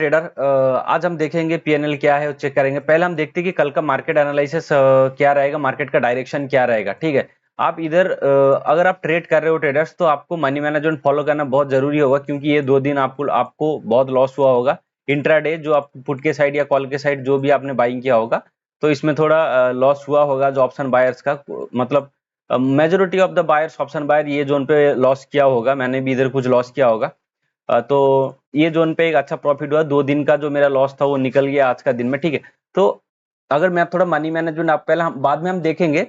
Trader, आज हम देखेंगे पीएनएल क्या है, चेक करेंगे। पहले हम देखते हैं कि कल का मार्केट एनालिसिस क्या रहेगा, मार्केट का डायरेक्शन क्या रहेगा। ठीक है, आप इधर अगर आप ट्रेड कर रहे हो ट्रेडर्स, तो आपको मनी मैनेजमेंट फॉलो करना बहुत जरूरी होगा, क्योंकि ये 2 दिन आपको बहुत लॉस हुआ होगा। इंट्राडे जो आप पुट के साइड या कॉल के साइड जो भी आपने बाइंग किया होगा, तो इसमें थोड़ा लॉस हुआ होगा। जो ऑप्शन बायर्स का मतलब majority of the buyers, option buyer ये जोन पे लॉस किया होगा, मैंने भी इधर कुछ लॉस किया होगा। तो ये जोन पे एक अच्छा प्रॉफिट हुआ। 2 दिन का जो मेरा लॉस था वो निकल गया आज का दिन में। ठीक है, तो अगर मैं थोड़ा मनी मैनेजमेंट, आप पहले बाद में हम देखेंगे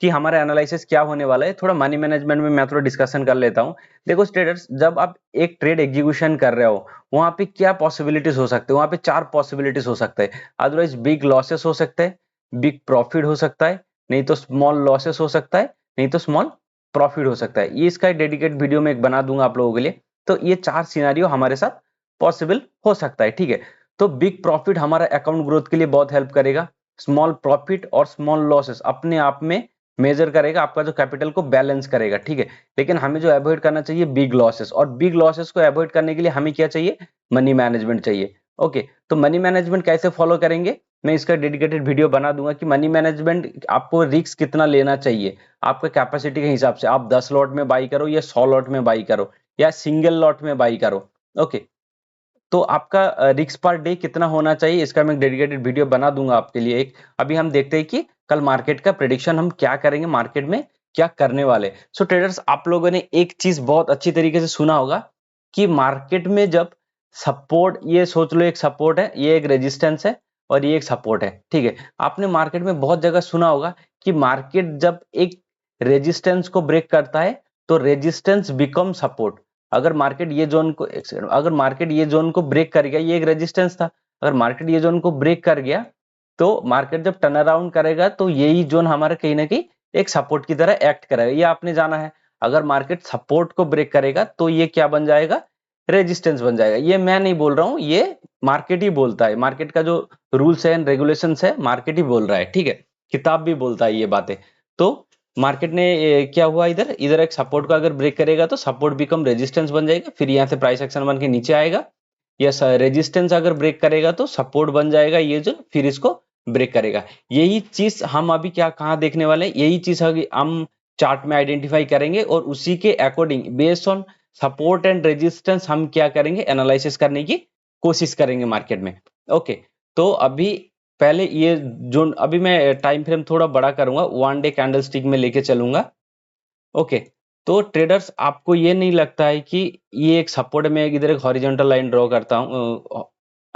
कि हमारा एनालिसिस क्या होने वाला है। थोड़ा मनी मैनेजमेंट में मैं थोड़ा डिस्कशन कर लेता हूँ। देखो ट्रेडर्स, जब आप एक ट्रेड एग्जीक्यूशन कर रहे हो, वहां पे क्या पॉसिबिलिटीज हो सकते हैं? वहां पे 4 पॉसिबिलिटीज हो सकते हैं। अदरवाइज बिग लॉसेस हो सकते हैं, बिग प्रॉफिट हो सकता है, नहीं तो स्मॉल लॉसेस हो सकता है, नहीं तो स्मॉल प्रॉफिट हो सकता है। ये इसका डेडिकेट वीडियो में एक बना दूंगा आप लोगों के लिए। तो ये 4 सिनेरियो हमारे साथ पॉसिबल हो सकता है। ठीक है, तो बिग प्रॉफिट हमारा अकाउंट ग्रोथ के लिए बहुत हेल्प करेगा। स्मॉल प्रॉफिट और स्मॉल लॉसेस अपने आप में मेजर करेगा, आपका जो कैपिटल को बैलेंस करेगा। ठीक है, लेकिन हमें जो अवॉइड करना चाहिए बिग लॉसेस, और बिग लॉसेस को अवॉइड करने के लिए हमें क्या चाहिए? मनी मैनेजमेंट चाहिए। ओके, तो मनी मैनेजमेंट कैसे फॉलो करेंगे, मैं इसका डेडिकेटेड वीडियो बना दूंगा कि मनी मैनेजमेंट आपको रिस्क कितना लेना चाहिए आपके कैपेसिटी के हिसाब से। आप 10 लॉट में बाई करो या 100 लॉट में बाई करो या सिंगल लॉट में बाई करो। ओके, तो आपका रिस्क पर डे कितना होना चाहिए, इसका मैं डेडिकेटेड वीडियो बना दूंगा आपके लिए एक। अभी हम देखते हैं कि कल मार्केट का प्रेडिक्शन हम क्या करेंगे, मार्केट में क्या करने वाले। सो ट्रेडर्स, आप लोगों ने एक चीज बहुत अच्छी तरीके से सुना होगा कि मार्केट में जब सपोर्ट, ये सोच लो एक सपोर्ट है, ये एक रेजिस्टेंस है और ये एक सपोर्ट है। ठीक है, आपने मार्केट में बहुत जगह सुना होगा कि मार्केट जब एक रेजिस्टेंस को ब्रेक करता है तो रेजिस्टेंस बिकम सपोर्ट। अगर मार्केट ये जोन को, एक सेकंड, अगर मार्केट ये जोन को ब्रेक कर गया, ये एक रेजिस्टेंस था, अगर मार्केट ये जोन को ब्रेक कर गया तो मार्केट जब टर्न अराउंड करेगा तो यही जोन हमारा कहीं ना कहीं एक सपोर्ट की तरह एक्ट करेगा। ये आपने जाना है। अगर मार्केट सपोर्ट को ब्रेक करेगा तो ये क्या बन जाएगा? रेजिस्टेंस बन जाएगा। ये मैं नहीं बोल रहा हूं, ये मार्केट ही बोलता है। मार्केट का जो रूल्स है एंड रेगुलेशंस है, मार्केट ही बोल रहा है। ठीक है, किताब भी बोलता है ये बातें। तो मार्केट ने क्या हुआ, इधर इधर एक सपोर्ट को अगर ब्रेक करेगा तो सपोर्ट बिकम रेजिस्टेंस बन जाएगा, फिर यहाँ से प्राइस एक्शन बन के नीचे आएगा। यस, रेजिस्टेंस अगर ब्रेक करेगा तो सपोर्ट बन जाएगा ये जो, फिर इसको ब्रेक करेगा। यही चीज हम अभी क्या कहाँ देखने वाले हैं, यही चीज हम चार्ट में आइडेंटिफाई करेंगे और उसी के according based on support and resistance हम क्या करेंगे, एनालिसिस करने की कोशिश करेंगे मार्केट में। ओके, तो अभी पहले ये जो, अभी मैं टाइम फ्रेम थोड़ा बड़ा करूंगा, 1 डे कैंडल स्टिक में लेके चलूंगा। ओके, तो ट्रेडर्स, आपको ये नहीं लगता है कि ये एक सपोर्ट में इधर एक हॉरिजॉन्टल लाइन ड्रॉ करता हूँ,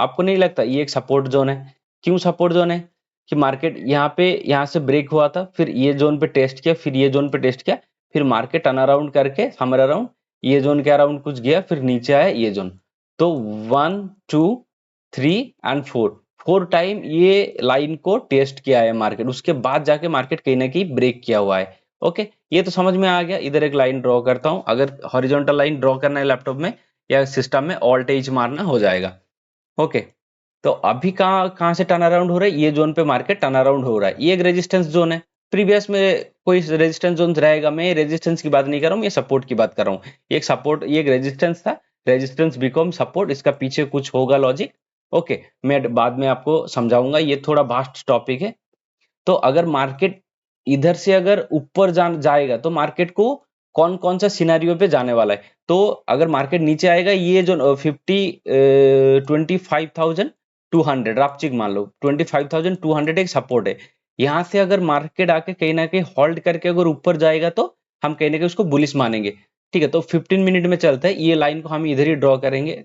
आपको नहीं लगता ये एक सपोर्ट जोन है? क्यों सपोर्ट जोन है? कि मार्केट यहाँ पे, यहाँ से ब्रेक हुआ था, फिर ये जोन पे टेस्ट किया, फिर ये जोन पे टेस्ट किया, फिर मार्केट टर्न अराउंड करके हमारे अराउंड ये जोन के अराउंड कुछ गया, फिर नीचे आया ये जोन। तो 1 2 3 एंड 4 टाइम ये लाइन को टेस्ट किया है मार्केट, उसके बाद जाके मार्केट कहीं ना कहीं ब्रेक किया हुआ है। ओके, ये तो समझ में आ गया। इधर एक लाइन ड्रॉ करता हूं, अगर हॉरिजॉन्टल लाइन ड्रॉ करना है लैपटॉप में या सिस्टम में, ऑल्ट एच मारना हो जाएगा। ओके, तो अभी कहाँ कहाँ से टर्न अराउंड हो रहा है? ये जोन पे मार्केट टर्न अराउंड हो रहा है। ये एक रेजिस्टेंस जोन है। प्रीवियस में कोई रेजिस्टेंस जोन रहेगा, मैं रेजिस्टेंस की बात नहीं कर रहा हूँ, ये सपोर्ट की बात कर रहा हूँ। ये एक सपोर्ट, ये एक रेजिस्टेंस था, रेजिस्टेंस बिकम सपोर्ट, इसका पीछे कुछ होगा लॉजिक। ओके, मैं बाद में आपको समझाऊंगा, ये थोड़ा वास्ट टॉपिक है। तो अगर मार्केट इधर से अगर ऊपर जाएगा तो मार्केट को कौन कौन सा सिनेरियो पे जाने वाला है? तो अगर मार्केट नीचे आएगा, ये जो 25,200 रापचिक मान लो, 25,200 एक सपोर्ट है। यहाँ से अगर मार्केट आके कहीं ना कहीं होल्ड करके अगर ऊपर जाएगा तो हम कहीं ना कहीं उसको बुलिश मानेंगे। ठीक है, तो 15 मिनट में चलता है, ये लाइन को हम इधर ही ड्रॉ करेंगे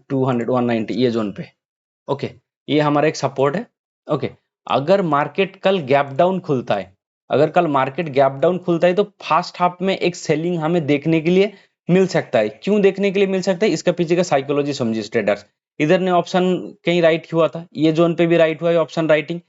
200 190 ये जोन पे। ओके, ये हमारा एक सपोर्ट है। ओके, अगर मार्केट कल गैप डाउन खुलता है, अगर कल मार्केट गैप डाउन खुलता है तो फर्स्ट हाफ में एक सेलिंग हमें देखने के लिए मिल सकता है। क्यों देखने के लिए मिल सकता है? इसका पीछे का साइकोलॉजी समझिए ट्रेडर्स। इधर ने ऑप्शन कहीं राइट हुआ था, ये जोन पे भी राइट हुआ है ऑप्शन राइटिंग,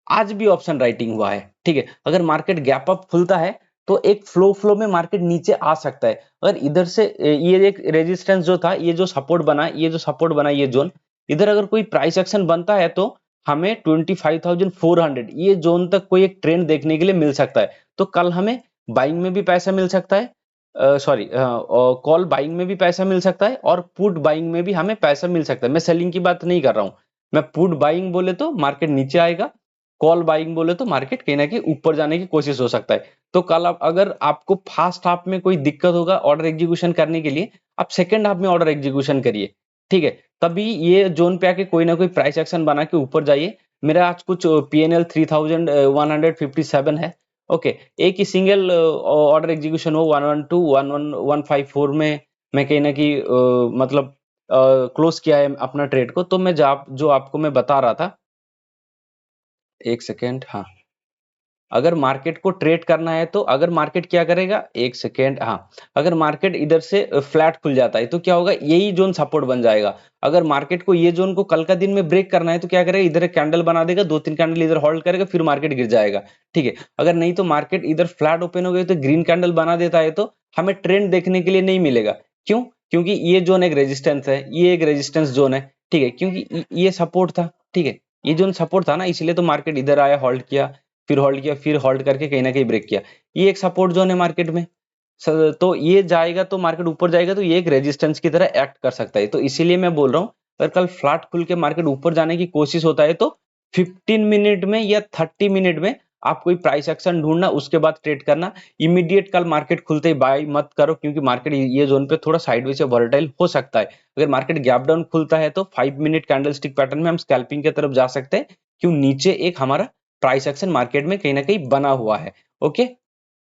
आज भी ऑप्शन राइटिंग हुआ है। ठीक है, अगर मार्केट गैप अप खुलता है तो एक फ्लो में मार्केट नीचे आ सकता है। अगर इधर से ये एक रेजिस्टेंस जो था, ये जो सपोर्ट बना, ये जो सपोर्ट बना, ये जोन, इधर अगर कोई प्राइस एक्शन बनता है तो हमें 25,400 ये जोन तक कोई एक ट्रेंड देखने के लिए मिल सकता है। तो कल हमें बाइंग में भी पैसा मिल सकता है, सॉरी, कॉल बाइंग में भी पैसा मिल सकता है और पुट बाइंग में भी हमें पैसा मिल सकता है। मैं सेलिंग की बात नहीं कर रहा हूँ। मैं पुट बाइंग बोले तो मार्केट नीचे आएगा, कॉल बाइंग बोले तो मार्केट कहीं ना कहीं ऊपर जाने की कोशिश हो सकता है। तो कल आप अगर आपको फर्स्ट हाफ में कोई दिक्कत होगा ऑर्डर एग्जीक्यूशन करने के लिए, आप सेकेंड हाफ में ऑर्डर एग्जीक्यूशन करिए, ठीक है। तभी ये जोन पे आके कोई ना कोई प्राइस एक्शन बना के ऊपर जाइए। मेरा आज कुछ पीएनएल 3157 है, ओके। एक ही सिंगल ऑर्डर एग्जीक्यूशन हो 112 11154 में मैं कहीं ना कहीं मतलब क्लोज किया है अपना ट्रेड को। तो मैं जो आपको मैं बता रहा था, एक सेकेंड, हाँ। अगर मार्केट को ट्रेड करना है तो अगर मार्केट क्या करेगा, एक सेकेंड, हाँ। अगर मार्केट इधर से फ्लैट खुल जाता है तो क्या होगा, यही जोन सपोर्ट बन जाएगा। अगर मार्केट को ये जोन को कल का दिन में ब्रेक करना है तो क्या करेगा, इधर एक कैंडल बना देगा, 2-3 कैंडल इधर होल्ड करेगा, फिर मार्केट गिर जाएगा, ठीक है। अगर नहीं तो मार्केट इधर फ्लैट ओपन हो गई तो ग्रीन कैंडल बना देता है तो हमें ट्रेंड देखने के लिए नहीं मिलेगा। क्यों? क्योंकि ये जोन एक रेजिस्टेंस है, ये एक रेजिस्टेंस जोन है, ठीक है। क्योंकि ये सपोर्ट था, ठीक है। ये जोन सपोर्ट था ना, इसलिए तो मार्केट इधर आया, होल्ड किया, फिर होल्ड किया, फिर होल्ड करके कहीं ना कहीं ब्रेक किया। ये एक सपोर्ट जोन है मार्केट में। तो ये जाएगा तो मार्केट ऊपर जाएगा तो ये एक रेजिस्टेंस की तरह एक्ट कर सकता है। तो इसीलिए मैं बोल रहा हूँ, अगर कल फ्लैट खुल के मार्केट ऊपर जाने की कोशिश होता है तो 15 मिनट में या 30 मिनट में आप कोई प्राइस एक्शन ढूंढना, उसके बाद ट्रेड करना। इमीडिएट कल मार्केट खुलते ही बाय मत करो, क्योंकि मार्केट ये जोन पे थोड़ा साइडवेज से वोलेटाइल हो सकता है। अगर मार्केट गैप डाउन खुलता है तो 5 मिनट कैंडलस्टिक पैटर्न में हम स्कैल्पिंग की तरफ जा सकते हैं, क्यों नीचे एक हमारा प्राइस एक्शन मार्केट में कहीं ना कहीं बना हुआ है, ओके।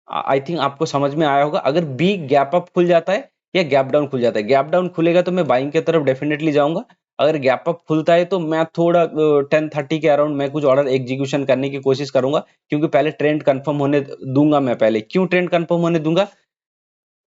आई थिंक आपको समझ में आया होगा। अगर बी गैप अप खुल जाता है या गैप डाउन खुल जाता है, गैप डाउन खुलेगा तो मैं बाइंग की तरफ डेफिनेटली जाऊंगा। अगर गैप अप खुलता है तो मैं थोड़ा 10:30 के अराउंड मैं कुछ ऑर्डर एग्जीक्यूशन करने की कोशिश करूंगा, क्योंकि पहले ट्रेंड कंफर्म होने दूंगा। मैं पहले क्यों ट्रेंड कंफर्म होने दूंगा,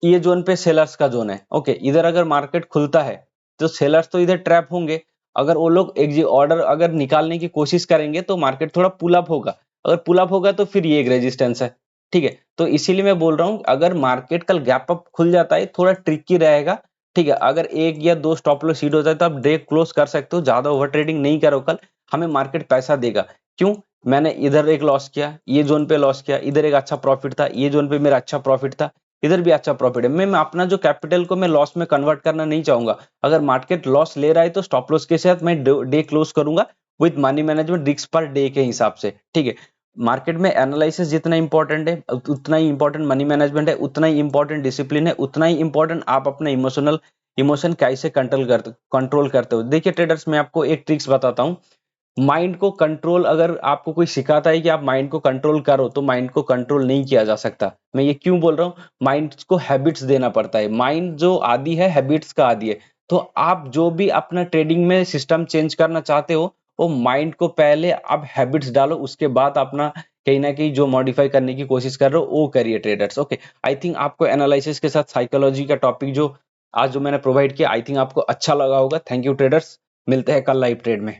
ये जोन पे सेलर्स का जोन है, ओके। इधर अगर मार्केट खुलता है तो सेलर्स तो इधर ट्रैप होंगे। अगर वो लोग ऑर्डर अगर निकालने की कोशिश करेंगे तो मार्केट थोड़ा पुल अप होगा। अगर पुल अप होगा तो फिर ये एक रेजिस्टेंस है, ठीक है। तो इसीलिए मैं बोल रहा हूँ, अगर मार्केट कल गैप अप खुल जाता है थोड़ा ट्रिकी रहेगा, ठीक है। अगर एक या दो स्टॉप लॉस हिट होता है तो आप डे क्लोज कर सकते हो, ज्यादा ओवर ट्रेडिंग नहीं करो कल। हमें मार्केट पैसा देगा। क्यों? मैंने इधर एक लॉस किया, ये जोन पे लॉस किया, इधर एक अच्छा प्रॉफिट था, ये जोन पे मेरा अच्छा प्रॉफिट था, इधर भी अच्छा प्रॉफिट है। मैं अपना जो कैपिटल को मैं लॉस में कन्वर्ट करना नहीं चाहूंगा। अगर मार्केट लॉस ले रहा है तो स्टॉप लॉस के साथ मैं डे क्लोज करूंगा with money management risk per day के हिसाब से, ठीक है। मार्केट में एनालिसिस जितना इंपॉर्टेंट है उतना ही इंपॉर्टेंट मनी मैनेजमेंट है, उतना ही इंपॉर्टेंट डिसिप्लिन है, उतना ही इंपॉर्टेंट आप अपना इमोशन कैसे कंट्रोल करते हो। देखिए ट्रेडर्स, मैं आपको एक ट्रिक्स बताता हूँ। माइंड को कंट्रोल, अगर आपको कोई सिखाता है कि आप माइंड को कंट्रोल करो, तो माइंड को कंट्रोल नहीं किया जा सकता। मैं ये क्यों बोल रहा हूँ, माइंड को हैबिट्स देना पड़ता है। माइंड जो आदि है हैबिट्स का आदि है। तो आप जो भी अपना ट्रेडिंग में सिस्टम चेंज करना चाहते हो, वो माइंड को पहले आप हैबिट्स डालो, उसके बाद अपना कहीं ना कहीं जो मॉडिफाई करने की कोशिश कर रहे हो वो करिए ट्रेडर्स, ओके। आई थिंक आपको एनालिसिस के साथ साइकोलॉजी का टॉपिक जो आज जो मैंने प्रोवाइड किया, आई थिंक आपको अच्छा लगा होगा। थैंक यू ट्रेडर्स, मिलते हैं कल लाइव ट्रेड में।